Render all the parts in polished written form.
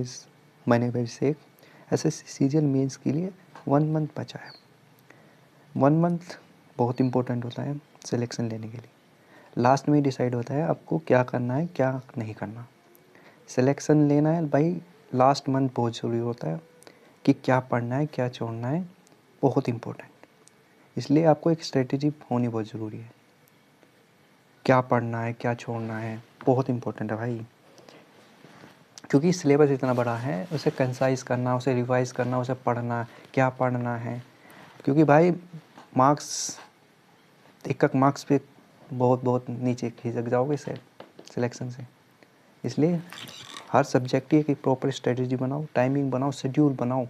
Guys, my name is Shaikh. SSC CGL mains के लिए 1 month बचा है। 1 मंथ बहुत इंपॉर्टेंट होता है सिलेक्शन लेने के लिए। लास्ट में डिसाइड होता है आपको क्या करना है क्या नहीं करना। सिलेक्शन लेना है भाई, लास्ट मंथ बहुत ज़रूरी होता है कि क्या पढ़ना है क्या छोड़ना है, बहुत इंपॉर्टेंट। इसलिए आपको एक स्ट्रेटेजी होनी बहुत ज़रूरी है। क्या पढ़ना है क्या छोड़ना है बहुत इंपॉर्टेंट है भाई, क्योंकि सिलेबस इतना बड़ा है, उसे कंसाइज करना, उसे रिवाइज करना, उसे पढ़ना, क्या पढ़ना है। क्योंकि भाई मार्क्स, एक मार्क्स पे बहुत बहुत नीचे खिसक जाओगे सिलेक्शन से। इसलिए हर सब्जेक्ट की एक प्रॉपर स्ट्रेटजी बनाओ, टाइमिंग बनाओ, शेड्यूल बनाओ।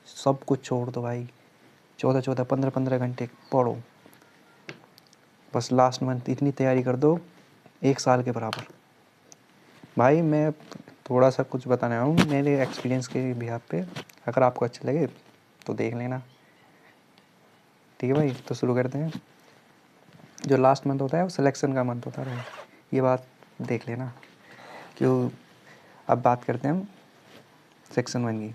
सब कुछ छोड़ दो भाई, 14-14, 15-15 घंटे पढ़ो। बस लास्ट मंथ इतनी तैयारी कर दो 1 साल के बराबर। भाई मैं थोड़ा सा कुछ बताने आया हूँ मेरे एक्सपीरियंस के बिहाफ पे, अगर आपको अच्छा लगे तो देख लेना। ठीक है भाई, तो शुरू करते हैं। जो लास्ट मंथ होता है वो सिलेक्शन का मंथ होता है, ये बात देख लेना। क्यों, अब बात करते हैं हम सेक्शन 1 की।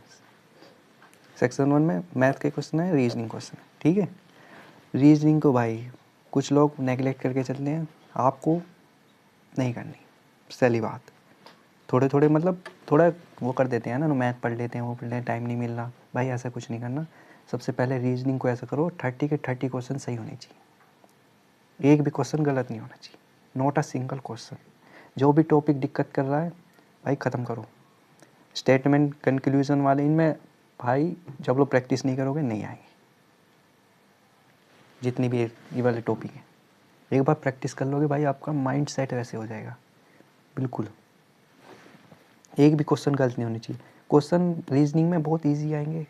सेक्शन 1 में मैथ के क्वेश्चन है, रीजनिंग क्वेश्चन है। ठीक है, रीजनिंग को भाई कुछ लोग नेगलेक्ट करके चलते हैं, आपको नहीं करनी, सही बात। थोड़े थोड़े मतलब थोड़ा वो कर देते हैं ना, मैथ पढ़ लेते हैं, वो पढ़ लेते हैं, टाइम नहीं मिल रहा। भाई ऐसा कुछ नहीं करना। सबसे पहले रीजनिंग को ऐसा करो, 30 के 30 क्वेश्चन सही होने चाहिए, एक भी क्वेश्चन गलत नहीं होना चाहिए, नॉट अ सिंगल क्वेश्चन। जो भी टॉपिक दिक्कत कर रहा है भाई ख़त्म करो। स्टेटमेंट कंक्लूजन वाले इनमें भाई जब लोग प्रैक्टिस नहीं करोगे नहीं आएंगे। जितनी भी ये वाले टॉपिक हैं, एक बार प्रैक्टिस कर लोगे भाई, आपका माइंड सेट वैसे हो जाएगा बिल्कुल। एक भी क्वेश्चन गलत नहीं होनी चाहिए। क्वेश्चन रीजनिंग में बहुत इजी आएंगे,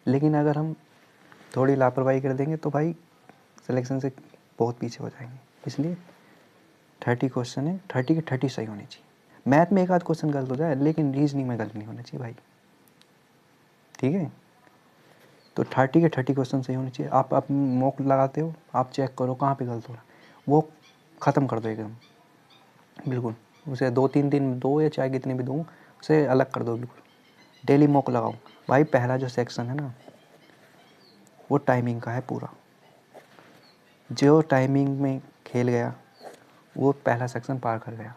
लेकिन अगर हम थोड़ी लापरवाही कर देंगे तो भाई सिलेक्शन से बहुत पीछे हो जाएंगे। इसलिए 30 क्वेश्चन है, 30 के 30 सही होने चाहिए। मैथ में एक आध क्वेश्चन गलत हो जाए, लेकिन रीजनिंग में गलत नहीं होना चाहिए भाई। ठीक है, तो 30 के 30 क्वेश्चन सही होने चाहिए। आप मॉक लगाते हो, आप चेक करो कहाँ पे गलत हो रहा है, वो ख़त्म कर दो एकदम बिल्कुल। उसे 2-3 दिन दो या चाहे कितने भी दो, उसे अलग कर दो बिल्कुल। डेली मॉक लगाओ भाई। पहला जो सेक्शन है ना, वो टाइमिंग का है पूरा। जो टाइमिंग में खेल गया वो पहला सेक्शन पार कर गया।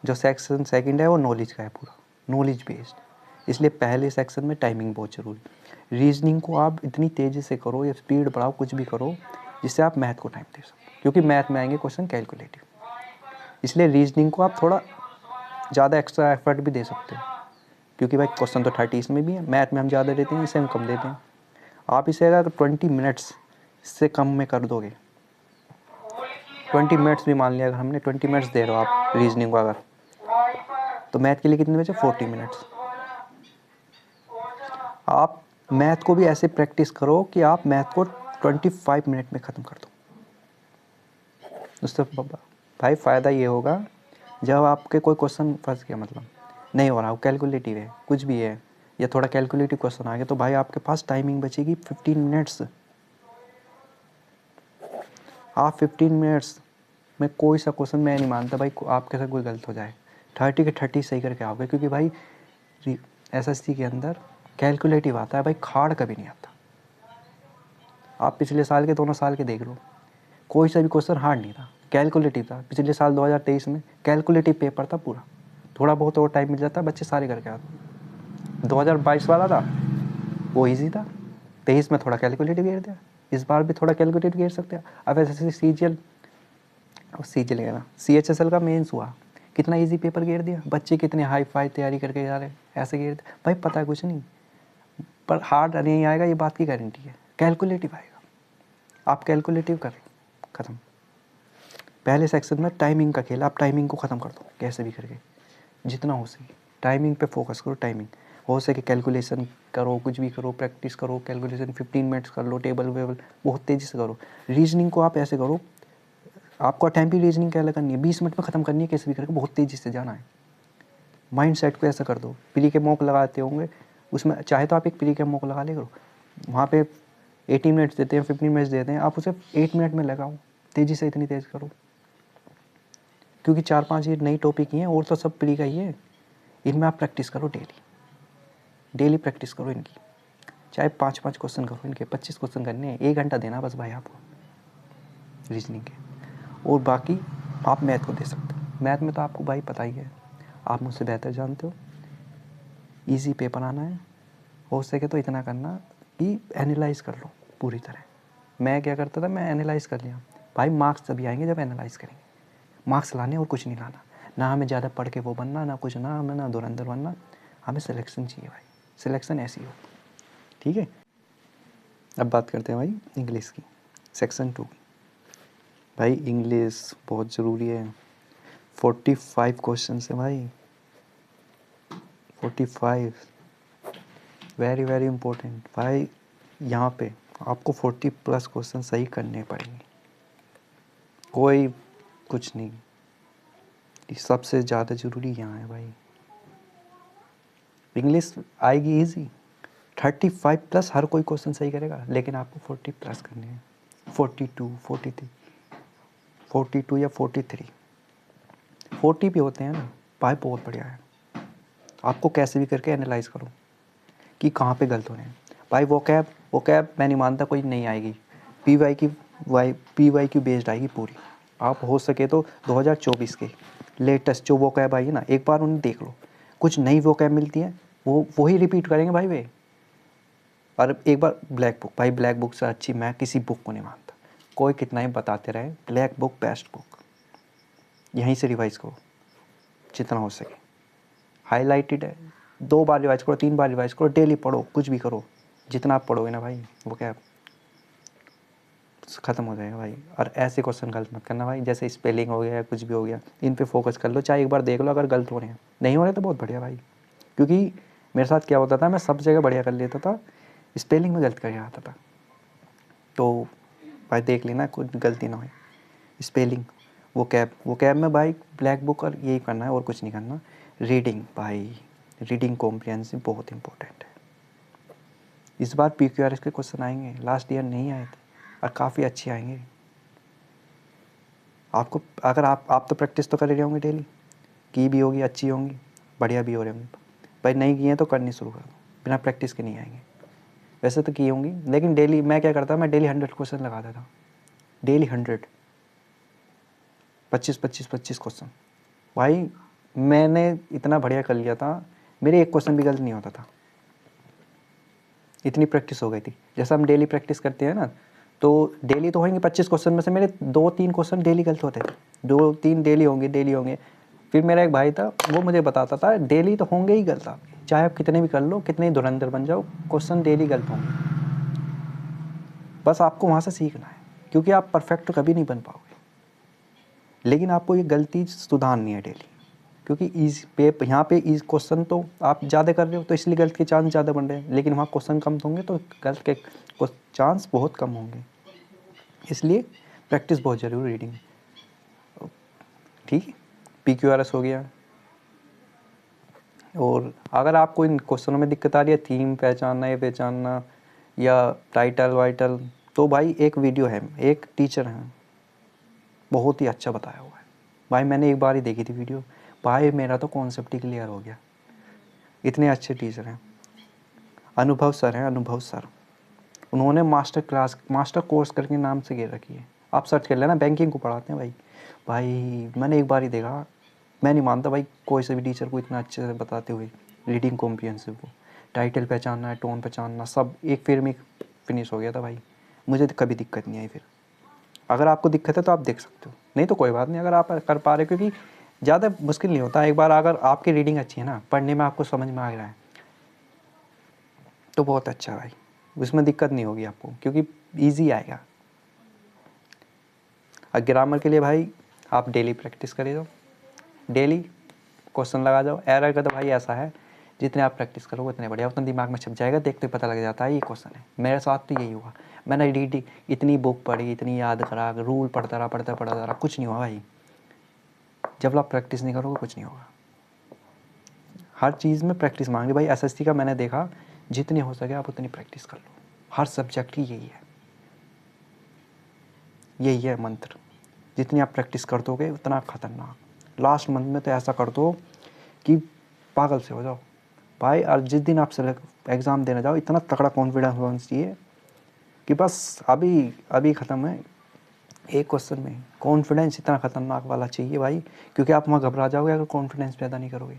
जो सेक्शन सेकंड है वो नॉलेज का है, पूरा नॉलेज बेस्ड। इसलिए पहले सेक्शन में टाइमिंग बहुत ज़रूरी। रीजनिंग को आप इतनी तेज़ी से करो या स्पीड बढ़ाओ, कुछ भी करो जिससे आप मैथ को टाइम दे सको, क्योंकि मैथ में आएंगे क्वेश्चन कैलकुलेटिव। इसलिए रीजनिंग को आप थोड़ा ज़्यादा एक्स्ट्रा एफर्ट भी दे सकते हो, क्योंकि भाई क्वेश्चन तो 30 इसमें भी है, मैथ में हम ज़्यादा देते हैं, इसे हम कम देते हैं। आप इसे अगर 20 मिनट्स से कम में कर दोगे, 20 मिनट्स भी मान लिया, अगर हमने 20 मिनट्स दे रहे हो आप रीजनिंग को अगर, तो मैथ के लिए कितने बचे, 40 मिनट्स। आप मैथ को भी ऐसे प्रैक्टिस करो कि आप मैथ को 25 मिनट में ख़त्म कर दो। उससे भाई फ़ायदा ये होगा, जब आपके कोई क्वेश्चन फंस गया, मतलब नहीं हो रहा, वो कैलकुलेटिव है, कुछ भी है, या थोड़ा कैलकुलेटिव क्वेश्चन आ गया, तो भाई आपके पास टाइमिंग बचेगी 15 मिनट्स। आप 15 मिनट्स में कोई सा क्वेश्चन, मैं नहीं मानता भाई आपके साथ कोई गलत हो जाए, 30 के 30 सही करके आओगे। क्योंकि भाई एसएससी के अंदर कैलकुलेटिव आता है भाई, खाड़ कभी नहीं आता। आप पिछले साल के, दोनों साल के देख लो, कोई सा भी क्वेश्चन हार्ड नहीं था, कैलकुलेटिव था। पिछले साल 2023 में कैलकुलेटिव पेपर था पूरा। थोड़ा बहुत और टाइम मिल जाता, बच्चे सारे करके आते। 2022 वाला था वो ईजी था, 23 में थोड़ा कैलकुलेटिव घेर दिया, इस बार भी थोड़ा कैलकुलेटिव घेर सकते हैं। अब ऐसे सीजीएल कहना CHSL का मेंस हुआ, कितना इजी पेपर घेर दिया, बच्चे कितने हाई फाई तैयारी करके जा रहे हैं, ऐसे घेर दिया भाई। पता है कुछ नहीं, पर हार्ड नहीं आएगा ये बात की गारंटी है, कैलकुलेटिव आएगा। आप कैलकुलेटिव कर लो, ख़त्म। पहले सेक्शन में टाइमिंग का खेल, आप टाइमिंग को ख़त्म कर दो कैसे भी करके, जितना हो सके टाइमिंग पे फोकस करो। टाइमिंग हो सके कैलकुलेशन करो, कुछ भी करो, प्रैक्टिस करो, कैलकुलेशन 15 मिनट्स कर लो, टेबल वेबल बहुत तेज़ी से करो। रीजनिंग को आप ऐसे करो, आपको अटैम्प्ट रीजनिंग क्या करनी है, 20 मिनट में ख़त्म करनी है, कैसे भी करके बहुत तेज़ी से जाना है। माइंड सेट को ऐसा कर दो। प्री के मॉक लगाते होंगे, उसमें चाहे तो आप एक प्री के मॉक लगा ले करो, वहाँ पे 18 मिनट्स देते हैं, 15 मिनट्स देते हैं, आप उसे 8 मिनट में लगाओ, तेज़ी से इतनी तेज़ करो। क्योंकि 4-5 ये नई टॉपिक ही हैं, और तो सब प्री का ही है। इनमें आप प्रैक्टिस करो डेली प्रैक्टिस करो इनकी, चाहे 5-5 क्वेश्चन करो इनके, 25 क्वेश्चन करने हैं, 1 घंटा देना बस भाई आपको रीजनिंग के। और बाकी आप मैथ को दे सकते हो, मैथ में तो आपको भाई पता ही है, आप मुझसे बेहतर जानते हो, ईजी पेपर आना है, हो सके तो इतना करना कि एनालाइज कर लो पूरी तरह। मैं क्या करता था, मैं एनालाइज कर लिया भाई, मार्क्स तभी आएंगे जब एनालाइज करेंगे, मार्क्स लाने और कुछ नहीं लाना, ना हमें ज़्यादा पढ़ के वो बनना, ना कुछ, ना हमें ना धुरंधर बनना, हमें सिलेक्शन चाहिए भाई, सिलेक्शन ऐसी हो। ठीक है, अब बात करते हैं भाई इंग्लिश की, सेक्शन 2। भाई इंग्लिश बहुत ज़रूरी है, 45 क्वेश्चन है भाई, 45, वेरी वेरी इंपॉर्टेंट भाई। यहाँ पे आपको 40+ क्वेश्चन सही करने पड़ेंगे, कोई कुछ नहीं, सबसे ज़्यादा ज़रूरी यहाँ है भाई। इंग्लिश आएगी इजी, 35+ हर कोई क्वेश्चन सही करेगा, लेकिन आपको 40+ करने हैं, 42, 43, 42 या 43, 40 भी होते हैं ना भाई, बहुत बढ़िया है। आपको कैसे भी करके एनालाइज करो कि कहाँ पे गलत हो रहे हैं भाई। वो कैब मैं नहीं मानता कोई नहीं आएगी, पी वाई क्यू बेस्ड आएगी पूरी। आप हो सके तो 2024 के लेटेस्ट जो वो कैब आई है ना, एक बार उन्हें देख लो, कुछ नई वो कैब मिलती है, वो वही रिपीट करेंगे भाई वे। और एक बार ब्लैक बुक, भाई ब्लैक बुक से अच्छी मैं किसी बुक को नहीं मानता, कोई कितना ही बताते रहे, ब्लैक बुक बेस्ट बुक, यहीं से रिवाइज करो जितना हो सके, हाईलाइटेड है, 2 बार रिवाइज करो, 3 बार रिवाइज करो, डेली पढ़ो, कुछ भी करो, जितना आप पढ़ोगे ना भाई वो क्या ख़त्म हो जाएगा भाई। और ऐसे क्वेश्चन गलत मत करना भाई, जैसे स्पेलिंग हो गया या कुछ भी हो गया, इन पे फोकस कर लो, चाहे एक बार देख लो, अगर गलत हो रहे हैं, नहीं हो रहे तो बहुत बढ़िया भाई। क्योंकि मेरे साथ क्या होता था, मैं सब जगह बढ़िया कर लेता था, स्पेलिंग में गलत कर आता था, तो भाई देख लेना कुछ गलती ना हो। स्पेलिंग, वो कैब में भाई ब्लैक बुक और यही करना है और कुछ नहीं करना। रीडिंग भाई, रीडिंग कॉम्प्रिहेंसिव बहुत इंपॉर्टेंट है। इस बार PQRS के क्वेश्चन आएंगे, लास्ट ईयर नहीं आए थे और काफ़ी अच्छे आएंगे। आपको अगर आप तो प्रैक्टिस तो कर रहे होंगे डेली, की भी होगी, अच्छी होंगी, बढ़िया भी हो रहे होंगे भाई, नहीं किए हैं तो करनी शुरू कर दो, बिना प्रैक्टिस के नहीं आएंगे। वैसे तो की होंगी, लेकिन डेली मैं क्या करता, मैं डेली 100 क्वेश्चन लगाता था, डेली 100, 25 क्वेश्चन भाई, मैंने इतना बढ़िया कर लिया था, मेरे एक क्वेश्चन भी गलत नहीं होता था, इतनी प्रैक्टिस हो गई थी। जैसा हम डेली प्रैक्टिस करते हैं ना, तो डेली तो होंगे 25 क्वेश्चन में से मेरे 2-3 क्वेश्चन डेली गलत होते थे, 2-3 डेली होंगे। फिर मेरा एक भाई था, वो मुझे बताता था डेली तो होंगे ही गलत आपके, चाहे आप कितने भी कर लो, कितने ही धुरंधर बन जाओ, क्वेश्चन डेली गलत होंगे। बस आपको वहाँ से सीखना है, क्योंकि आप परफेक्ट कभी नहीं बन पाओगे, लेकिन आपको ये गलती सुधारनी है डेली, क्योंकि यहाँ पे इस क्वेश्चन तो आप ज़्यादा कर रहे हो तो इसलिए गलत के चांस ज़्यादा बन रहे हैं, लेकिन वहाँ क्वेश्चन कम होंगे तो गलत के चांस बहुत कम होंगे, इसलिए प्रैक्टिस बहुत ज़रूरी रीडिंग। ठीक है, PQRS हो गया। और अगर आपको इन क्वेश्चनों में दिक्कत आ रही है, थीम पहचानना, ये पहचानना या टाइटल वाइटल, तो भाई एक वीडियो है, एक टीचर हैं, बहुत ही अच्छा बताया हुआ है भाई, मैंने एक बार ही देखी थी वीडियो, भाई मेरा तो कॉन्सेप्ट ही क्लियर हो गया, इतने अच्छे टीचर हैं। अनुभव सर हैं, अनुभव सर, उन्होंने मास्टर कोर्स करके नाम से घेर रखी है, आप सर्च कर लेना, बैंकिंग को पढ़ाते हैं भाई मैंने एक बार ही देखा, मैं नहीं मानता भाई कोई से भी टीचर को इतना अच्छे से बताते हुए, रीडिंग कॉम्प्रिहेंसिव को, टाइटल पहचानना है, टोन पहचानना, सब एक फिर में फिनिश हो गया था भाई, मुझे तो कभी दिक्कत नहीं आई। फिर अगर आपको दिक्कत है तो आप देख सकते हो, नहीं तो कोई बात नहीं, अगर आप कर पा रहे हो, क्योंकि ज़्यादा मुश्किल नहीं होता, एक बार अगर आपकी रीडिंग अच्छी है ना, पढ़ने में आपको समझ में आ रहा है तो बहुत अच्छा भाई, उसमें दिक्कत नहीं होगी आपको, क्योंकि ईजी आएगा। और ग्रामर के लिए भाई आप डेली प्रैक्टिस करिए, तो डेली क्वेश्चन लगा जाओ, एरर का तो भाई ऐसा है, जितने आप प्रैक्टिस करोगे उतने बढ़िया, उतना दिमाग में छप जाएगा, देखते पता लग जाता है ये क्वेश्चन है। मेरे साथ तो यही हुआ, मैंने रीडिंग इतनी बुक पढ़ी, इतनी याद करा, रूल पढ़ता रहा, कुछ नहीं हुआ भाई, जब आप प्रैक्टिस नहीं करोगे कुछ नहीं होगा। हर चीज़ में प्रैक्टिस मांगी भाई, SSC का मैंने देखा, जितनी हो सके आप उतनी प्रैक्टिस कर लो, हर सब्जेक्ट की यही है मंत्र, जितनी आप प्रैक्टिस कर दोगे उतना खतरनाक। लास्ट मंथ में तो ऐसा कर दो कि पागल से हो जाओ भाई। और जिस दिन आप सेलेक्ट एग्ज़ाम देने जाओ इतना तगड़ा कॉन्फिडेंस होना चाहिए कि बस अभी ख़त्म है, एक क्वेश्चन में कॉन्फिडेंस इतना ख़तरनाक वाला चाहिए भाई, क्योंकि आप वहाँ घबरा जाओगे अगर कॉन्फिडेंस पैदा नहीं करोगे।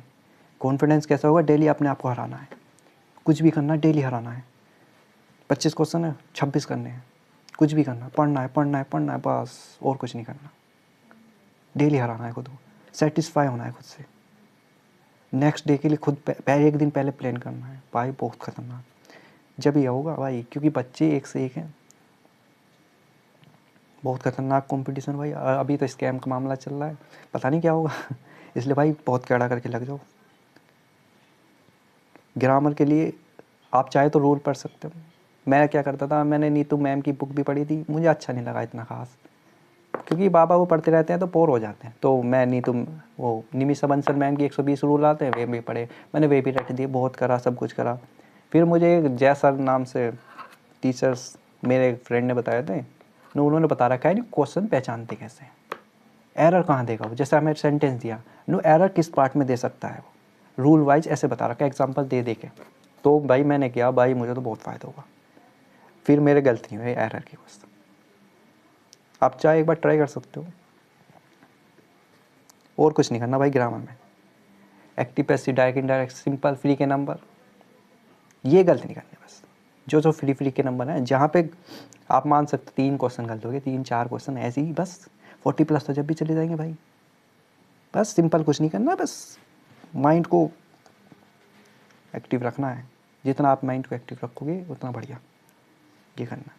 कॉन्फिडेंस कैसा होगा, डेली अपने आप को हराना है, कुछ भी करना है डेली हराना है। 25 क्वेश्चन है 26 करने हैं, कुछ भी करना, पढ़ना है बस, और कुछ नहीं करना। डेली हराना है खुद को, सेटिस्फाई होना है खुद से। नेक्स्ट डे के लिए खुद एक दिन पहले प्लान करना है भाई, बहुत ख़तरनाक जब ये होगा भाई, क्योंकि बच्चे एक से एक हैं। बहुत ख़तरनाक कंपटीशन भाई। अभी तो स्कैम का मामला चल रहा है, पता नहीं क्या होगा इसलिए भाई बहुत कड़ा करके लग जाओ। ग्रामर के लिए आप चाहे तो रूल पढ़ सकते हो। मैं क्या करता था, मैंने नीतू मैम की बुक भी पढ़ी थी, मुझे अच्छा नहीं लगा इतना ख़ास, क्योंकि बाबा वो पढ़ते रहते हैं तो बोर हो जाते हैं। तो मैं नीतू वो निमिषा बंसल मैम की 120 रूल आते हैं, वे भी पढ़े मैंने, वे भी रट दिए, बहुत करा, सब कुछ करा। फिर मुझे एक जय सर नाम से टीचर्स मेरे एक फ्रेंड ने बताए थे, उन्होंने बता रखा है क्वेश्चन पहचानते कैसे, एरर कहाँ देगा वो, जैसे हमें सेंटेंस दिया एरर किस पार्ट में दे सकता है वो, रूल वाइज ऐसे बता रखा है एग्जांपल दे के। तो भाई मैंने किया भाई, मुझे तो बहुत फ़ायदा होगा। फिर मेरे गलती हुई एरर की क्वेश्चन। आप चाहे एक बार ट्राई कर सकते हो, और कुछ नहीं करना भाई ग्रामर में। Active passive direct indirect simple free के नंबर, ये गलती नहीं करनी बस। जो फ्री के नंबर हैं जहाँ पे आप मान सकते 3 क्वेश्चन गलत हो गए, 3-4 क्वेश्चन ऐसे ही बस, 40+ तो जब भी चले जाएंगे भाई। बस सिंपल कुछ नहीं करना, बस माइंड को एक्टिव रखना है। जितना आप माइंड को एक्टिव रखोगे उतना बढ़िया ये करना।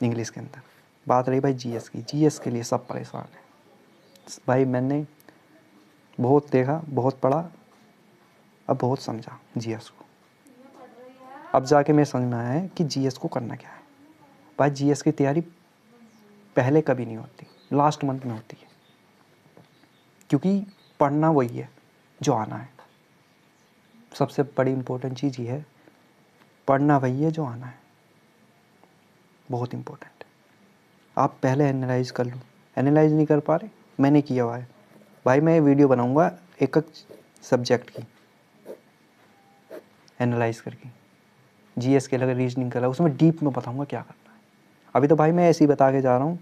इंग्लिश के अंदर बात रही भाई जीएस की, जीएस के लिए सब परेशान हैं भाई। मैंने बहुत देखा, बहुत पढ़ा, अब बहुत समझा जीएस को। अब जाके मैं समझ में आया है कि जीएस को करना क्या है भाई। जीएस की तैयारी पहले कभी नहीं होती, लास्ट मंथ में होती है, क्योंकि पढ़ना वही है जो आना है। सबसे बड़ी इम्पोर्टेंट चीज़ ये है, पढ़ना वही है जो आना है, बहुत इम्पोर्टेंट है। आप पहले एनालाइज कर लो, एनालाइज नहीं कर पा रहे, मैंने किया हुआ है भाई। मैं वीडियो बनाऊंगा एक सब्जेक्ट की एनालाइज करके, जीएस के लगे रीजनिंग कर, उसमें डीप में बताऊंगा क्या करना है। अभी तो भाई मैं ऐसे ही बता के जा रहा हूँ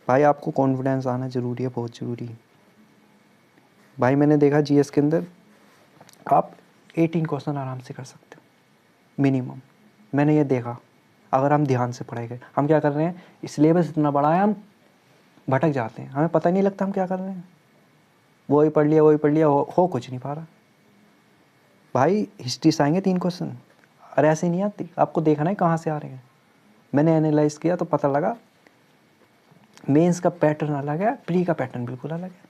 भाई, आपको कॉन्फिडेंस आना ज़रूरी है, बहुत ज़रूरी है भाई। मैंने देखा जीएस के अंदर आप 18 क्वेश्चन आराम से कर सकते हो मिनिमम। मैंने ये देखा, अगर हम ध्यान से पढ़ाई करें। हम क्या कर रहे हैं, सिलेबस इतना बड़ा है, हम भटक जाते हैं, हमें पता ही नहीं लगता हम क्या कर रहे हैं। वही पढ़ लिया, हो कुछ नहीं पा रहा भाई। हिस्ट्री से आएंगे 3 क्वेश्चन, अरे ऐसे नहीं आती, आपको देखना है कहाँ से आ रहे हैं। मैंने एनालाइज किया तो पता लगा मेंस का पैटर्न अलग है, प्री का पैटर्न बिल्कुल अलग है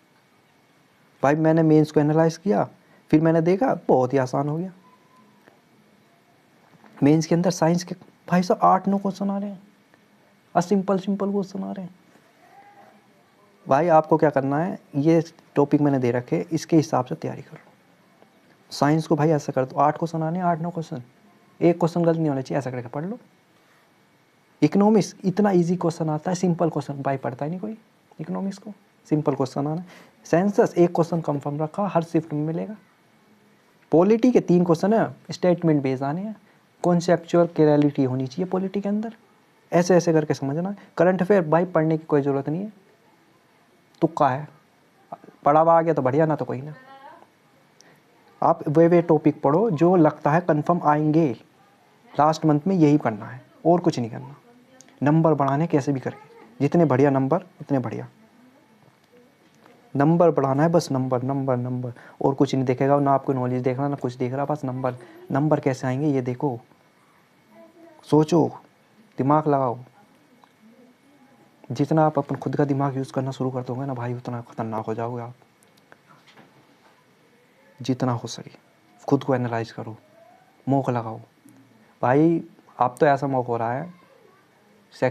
भाई। मैंने मेंस को एनालाइज किया, फिर मैंने देखा बहुत ही आसान हो गया। मेंस के अंदर साइंस के भाई साहब 8-9 क्वेश्चन आ रहे हैं, और सिंपल क्वेश्चन आ रहे हैं भाई। आपको क्या करना है, ये टॉपिक मैंने दे रखे, इसके हिसाब से तैयारी करो। साइंस को भाई ऐसा कर दो, 8 क्वेश्चन आने, 8-9 क्वेश्चन, एक क्वेश्चन गलत नहीं होना चाहिए, ऐसा करके पढ़ लो। इकोनॉमिक्स इतना इजी क्वेश्चन आता है, सिंपल क्वेश्चन भाई पढ़ता ही नहीं कोई इकोनॉमिक्स को, सिंपल क्वेश्चन आना। सेंसस एक क्वेश्चन कंफर्म रखा, हर शिफ्ट में मिलेगा। पॉलिटी के 3 क्वेश्चन है, स्टेटमेंट बेस आने हैं, कॉन्सेप्चुअल क्लैरिटी होनी चाहिए पॉलिटी के अंदर, ऐसे ऐसे करके समझना। करंट अफेयर भाई पढ़ने की कोई ज़रूरत नहीं है, तुक्का है, पढ़ा हुआ आ गया तो बढ़िया, ना तो कोई ना। आप वे टॉपिक पढ़ो जो लगता है कंफर्म आएंगे लास्ट मंथ में, यही करना है और कुछ नहीं करना। नंबर बढ़ाने कैसे भी करके, जितने बढ़िया नंबर उतने बढ़िया, नंबर बढ़ाना है बस, नंबर और कुछ नहीं देखेगा, ना आपको नॉलेज देखना ना कुछ देख रहा, बस नंबर कैसे आएंगे ये देखो, सोचो, दिमाग लगाओ। जितना आप अपन खुद का दिमाग यूज़ करना शुरू कर दोगे ना भाई, उतना खतरनाक हो जाओगे आप। जितना हो सके खुद को एनालाइज करो, मॉक लगाओ भाई। अब तो ऐसा मॉक हो रहा है,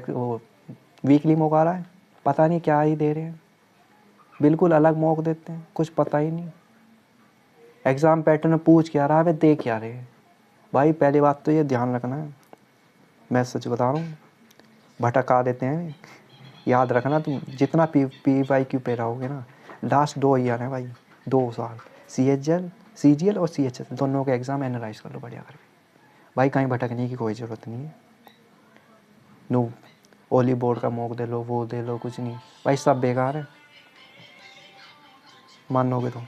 वो वीकली मॉक आ रहा है, पता नहीं क्या ही दे रहे हैं, बिल्कुल अलग मॉक देते हैं, कुछ पता ही नहीं। एग्ज़ाम पैटर्न में पूछ क्या रहा है, वे देख क्या रहे हैं भाई। पहली बात तो ये ध्यान रखना है, मैं सच बता रहा हूँ, भटका देते हैं। याद रखना, तुम जितना PYQ पे रहोगे ना, लास्ट 2 ईयर है भाई, 2 साल CHL CGL और CHS दोनों के एग्ज़ाम एनालाइज कर लो बढ़िया करके भाई, कहीं भटकने की कोई ज़रूरत नहीं है। नो ओली बोर्ड का मॉक दे लो, वो दे लो, कुछ नहीं भाई, सब बेकार है, मानोगे तो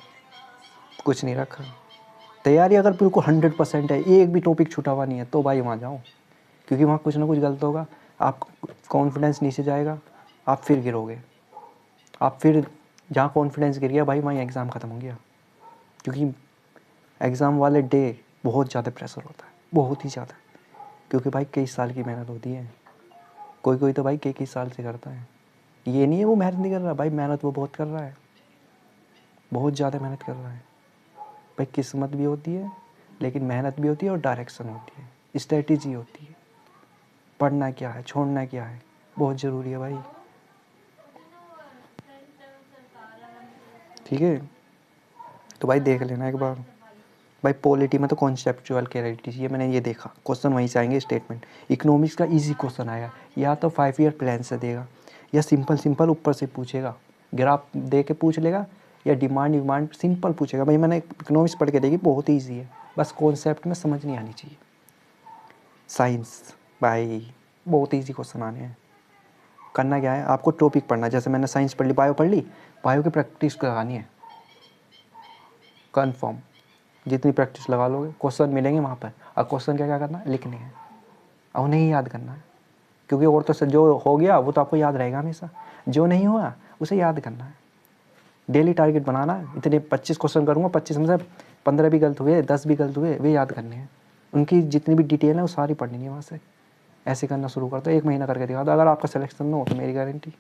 कुछ नहीं रखा। तैयारी अगर बिल्कुल 100% है, एक भी टॉपिक छूटा हुआ नहीं है, तो भाई वहाँ जाओ, क्योंकि वहाँ कुछ ना कुछ गलत होगा, आप कॉन्फिडेंस नीचे जाएगा, आप फिर गिरोगे, आप फिर जहाँ कॉन्फिडेंस गिर गया भाई वहीं एग्ज़ाम ख़त्म हो गया। क्योंकि एग्ज़ाम वाले डे बहुत ज़्यादा प्रेशर होता है, बहुत ही ज़्यादा, क्योंकि भाई कई साल की मेहनत होती है, कोई कोई तो भाई कई साल से करता है। ये नहीं है वो मेहनत नहीं कर रहा भाई, मेहनत वो बहुत कर रहा है, बहुत ज़्यादा मेहनत कर रहा है भाई। किस्मत भी होती है, लेकिन मेहनत भी होती है, और डायरेक्शन होती है, स्ट्रेटजी होती है, पढ़ना क्या है, छोड़ना क्या है, बहुत ज़रूरी है भाई। ठीक है, तो भाई देख लेना एक बार भाई। पॉलिटी में तो कॉन्सेप्चुअल क्लैरिटी चाहिए, मैंने ये देखा क्वेश्चन वहीं से आएंगे स्टेटमेंट। इकोनॉमिक्स का इजी क्वेश्चन आएगा, या तो 5 ईयर प्लान से देगा, या सिंपल ऊपर से पूछेगा, ग्राफ दे के पूछ लेगा, या डिमांड सिंपल पूछेगा भाई। मैंने इकोनॉमिक्स पढ़ के देखी, बहुत ईजी है, बस कॉन्सेप्ट में समझ नहीं आनी चाहिए। साइंस भाई बहुत ईजी क्वेश्चन आने हैं। करना क्या है, आपको टॉपिक पढ़ना है, जैसे मैंने साइंस पढ़ ली, बायो पढ़ ली, बायो की प्रैक्टिस करानी है कन्फर्म। जितनी प्रैक्टिस लगा लोगे क्वेश्चन मिलेंगे वहाँ पर, और क्वेश्चन क्या क्या करना है, लिखने हैं, और उन्हें याद करना है, क्योंकि और तो जो हो गया वो तो आपको याद रहेगा हमेशा, जो नहीं हुआ उसे याद करना है। डेली टारगेट बनाना है, इतने 25 क्वेश्चन करूँगा, 25 में से 15 भी गलत हुए, 10 भी गलत हुए, वे याद करने हैं। उनकी जितनी भी डिटेल है वो सारी पढ़नी है वहाँ से। ऐसे करना शुरू कर दो, 1 महीना करके दिखा दो। अगर आपका सिलेक्शन ना हो तो मेरी गारंटी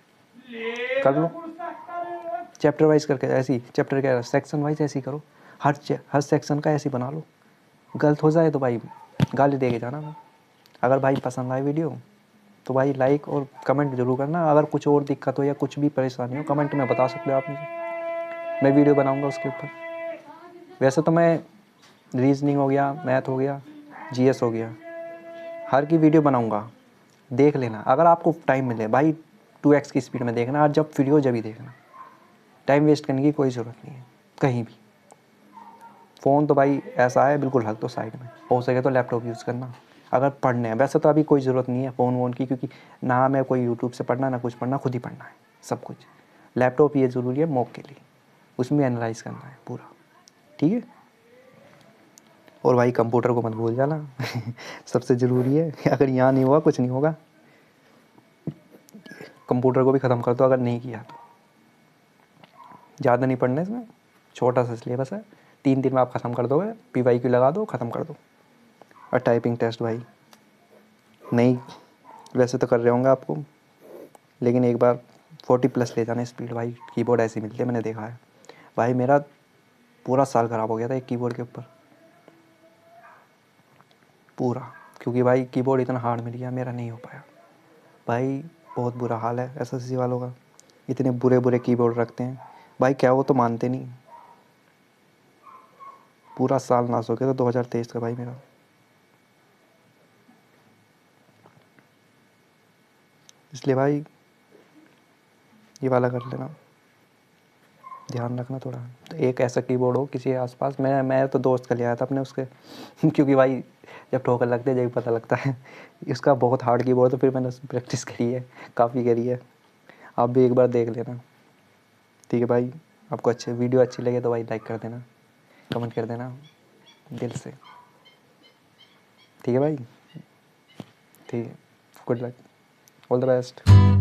कर लो, चैप्टर वाइज करके, ऐसे ही चैप्टर क्या सेक्शन वाइज ऐसे ही करो, हर सेक्शन का ऐसे ही बना लो। गलत हो जाए तो भाई गाली दे के जाना मैं। अगर भाई पसंद आए वीडियो तो भाई लाइक और कमेंट जरूर करना। अगर कुछ और दिक्कत हो या कुछ भी परेशानी हो, कमेंट में बता सकते हो आप मुझे, मैं वीडियो बनाऊंगा उसके ऊपर। वैसे तो मैं रीजनिंग हो गया, मैथ हो गया, जीएस हो गया, हर की वीडियो बनाऊंगा, देख लेना। अगर आपको टाइम मिले भाई 2x की स्पीड में देखना, और जब फ्री हो जब ही देखना, टाइम वेस्ट करने की कोई ज़रूरत नहीं है कहीं भी। फ़ोन तो भाई ऐसा है बिल्कुल रख दो साइड में, हो सके तो लैपटॉप यूज़ करना अगर पढ़ने हैं। वैसे तो अभी कोई ज़रूरत नहीं है फ़ोन वोन की, क्योंकि ना हमें कोई यूट्यूब से पढ़ना, ना कुछ पढ़ना, खुद ही पढ़ना है सब कुछ। लैपटॉप ये ज़रूरी है मॉक के लिए, उसमें एनालाइज करना है पूरा, ठीक है। और भाई कंप्यूटर को मत भूल जाना सबसे ज़रूरी है, अगर यहाँ नहीं हुआ कुछ नहीं होगा। कंप्यूटर को भी ख़त्म कर दो अगर नहीं किया तो, ज़्यादा नहीं पढ़ना इसमें, छोटा सा सिलेबस है, 3 दिन में आप ख़त्म कर दोगे, PYQ लगा दो, ख़त्म कर दो। और टाइपिंग टेस्ट भाई नहीं, वैसे तो कर रहे होंगे आपको, लेकिन एक बार 40+ ले जाना स्पीड भाई। कीबोर्ड ऐसी मिलती है, मैंने देखा है भाई। मेरा पूरा साल ख़राब हो गया था एक कीबोर्ड के ऊपर, पूरा, क्योंकि भाई कीबोर्ड इतना हार्ड मिल गया, मेरा नहीं हो पाया भाई। बहुत बुरा हाल है SSC वालों का, इतने बुरे बुरे कीबोर्ड रखते हैं भाई, क्या वो तो मानते नहीं। पूरा साल नाश हो गया था 2023 का भाई मेरा। इसलिए भाई ये वाला कर लेना, ध्यान रखना थोड़ा। तो एक ऐसा कीबोर्ड हो किसी आसपास, मैं तो दोस्त का ले आया था अपने उसके क्योंकि भाई जब ठोकर लगते है जब पता लगता है इसका बहुत हार्ड कीबोर्ड, तो फिर मैंने उसकी प्रैक्टिस करी है, काफ़ी करी है। आप भी एक बार देख लेना, ठीक है भाई। आपको अच्छे वीडियो अच्छी लगे तो भाई लाइक कर देना, कमेंट कर देना दिल से, ठीक है भाई, ठीक है। Good luck, all the best.